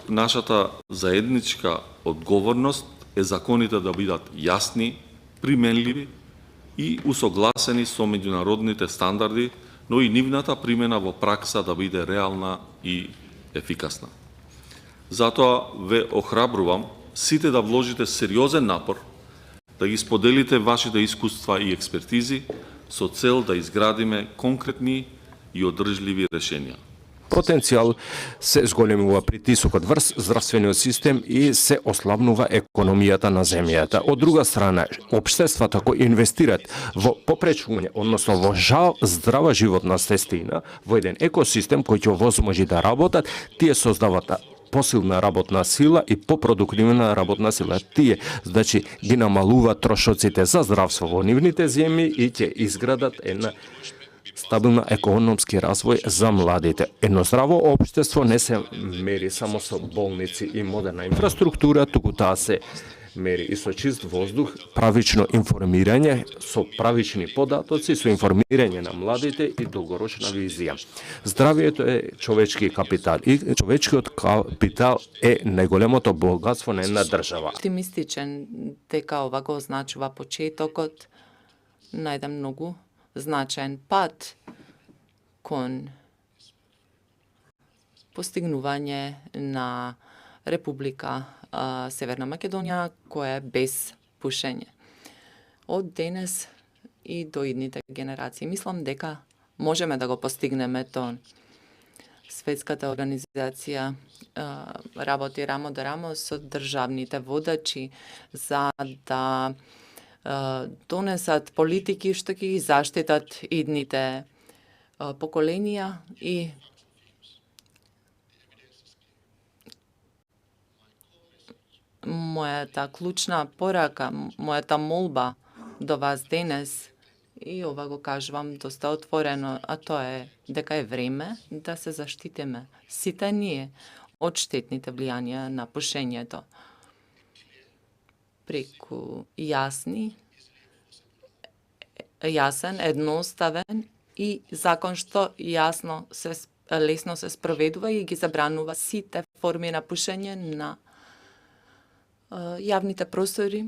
нашата заедничка одговорност е законите да бидат јасни, применливи и усогласени со меѓународните стандарди, но и нивната примена во пракса да биде реална и ефикасна. Затоа ве охрабрувам сите да вложите сериозен напор, да ги споделите вашите искуства и експертизи со цел да изградиме конкретни и одржливи решенија. Потенцијал се зголемува притисокот врз здравствениот систем и се ослабнува економијата на земјата. Од друга страна, општествата кои инвестираат во попречување, односно во здрава животна средина, во еден екосистем кој ќе возможи да работат, тие создават посилна работна сила и попродуктивна работна сила. Тие, значи, ги намалуваат трошоците за здравство во нивните земји и ќе изградат една стабилна економски развој за младите. Едно здраво општество не се мери само со болници и модерна инфраструктура, туку таа се мери и со чист воздух, правично информирање, со правични податоци, со информирање на младите и долгорочна визија. Здравието е човечки капитал и човечкиот капитал е најголемото богатство на една држава. Оптимистичен дека ова го означува почетокот на еден многу значаен пат кон постигнување на Република Северна Македонија, која е без пушење. Од денес и до идните генерации. Мислам дека можеме да го постигнеме тоа. Светската организација работи рамо до рамо со државните водачи за да донесат политики што ќе ги заштитат идните поколенија и мојата клучна порака, мојата молба до вас денес, и ова го кажувам доста отворено, а тоа е дека е време да се заштитиме сите ние од штетните влијанија на пушењето. Преку јасен, едноставен и закон што лесно се спроведува и ги забранува сите форми на пушење на јавните простори